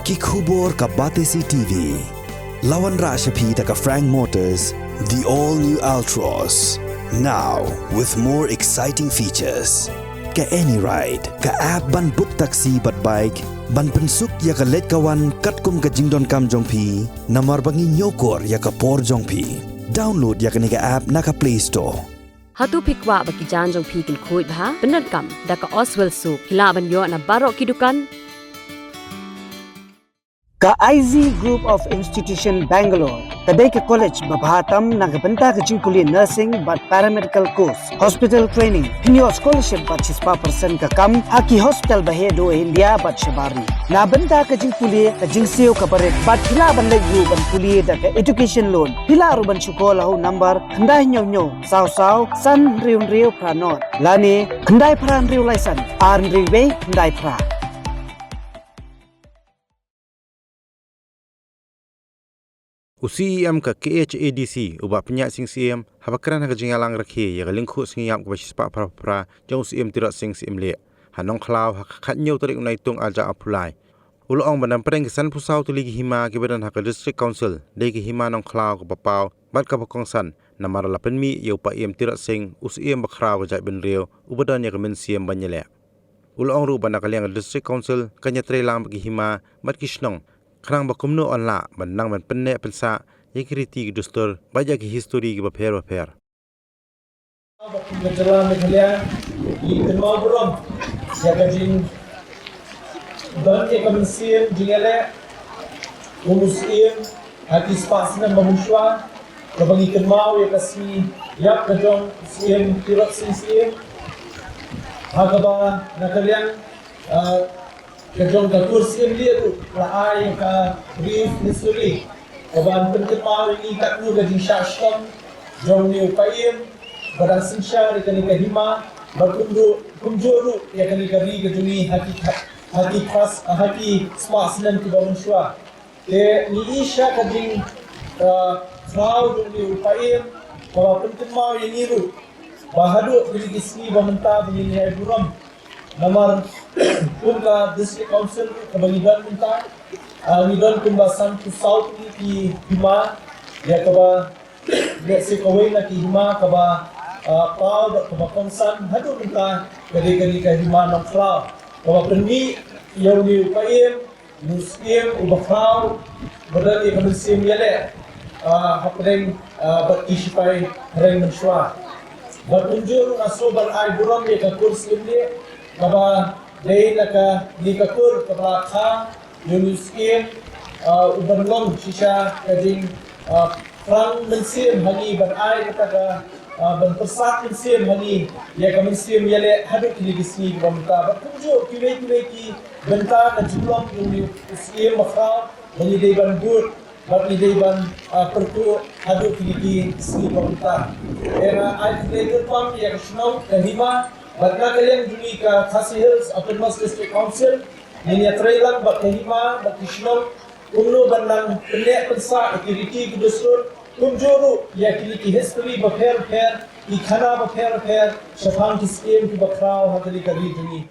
Kikubor ka Batesi TV. Lawan Rashapi taka Frank Motors, the all-new Altros. Now, with more exciting features. Ka any ride, ka app ban book taxi bat bike, ban pensuk ya ka let kawan katkum ka jingdon kam jongpi, namar bangi nyokor ya ka por jongpi. Download ya ka nika app na ka Play Store. Hatu pikwa bagi janjong pikil kuit bha benar kam daka Oswell Soup hilaban yo na barok kidukan. Ka IZ Group of Institution Bangalore, kadai ke college babhatam nagabanta ke jingkuli nursing but paramedical course, hospital training, pinyo scholarship but 6% ka kam, haki hospital bahedo India but shabari. Nabanta ke jingkuli ka jingsio ka baret but hila ban legu ban kuli da ka education loan. Hila ruban syukola ho number kandai nyo saw san riu pranot. Lani kandai pran riu laisan, ar riu be kandai pra. UCM ka KHADC ubah penyak sing CM habakran ha jingalang rakhi ya lingkhu singiam ka basispa pra jong CM tirat sing CM le ha Nongkhlaw ha khat nyau tarik unai tung alja apply ulong banam preng kisan pusau Tylli ki Hima ki badan ha ka district council de ki Hima Nongkhlaw ka papau bat ka Kongsan namar lapen mi yau pa em tirat sing UCM bakraw ka jai ben rio ubadan ya ka men CM banyele ulong ru ban ka liang district council kanya trelang ki Hima bat kisnong Kerang bakumno onla bandang ban penne pensa yekriti dustur baja ki history ki baper. Bakum jalan meghalaya di Nongkhlaw burom ya kajing dan ke komisien jingale umusim hati spasna mamushwa kabagi Nongkhlaw ya kasi yak kajong siem tirat siem hagaba nakaliang kajong ka kursi dia tu laai ka brief history kaban pentemau ini kat nu gaji syashtam jong ni upaim badang sinsha di kani ka Hima berkundu kunjuru ya kani ka ri gajuni haki pas haki spasnan ki bamushwa te ni isha kajing frau jong ni upaim kaban pentemau ini ru bahadu bili kisni bamenta bili ni buram Namar kumka district council kebagian minta nidon kumbasan to south ki Hima ya kaba desi kawai na ki Hima kaba proud kaba Kongsan hadu minta kadi ka Hima Nongkhlaw kaba perni yau ni upaim muslim ubakhlaw badal ni komisim yale hapreng berkisipai reng mensyua berunjur asobal ai buram ya ka kursi ni kaba day naka dikakur kaba kha yuniskin ubanlong shisha kajing frang mensim hani berai kata ban persat mensim hani ya ka mensim yale hadu kini gisni bamta berkunjur kile ki benta ka jumlong yuni usim makha bani day ban gur bani day ban pertu hadu kini gisni bamta era ai later pam ya snow ka Hima Batna kalian juli ka Khasi Hills Autonomous District Council niya trailang bat Hima bat Kishnong umno banang penek pensa akiriti kudusur kumjuru ya kiliki history baper ikhana baper shafang ki scheme ki bakraw hadali kali juli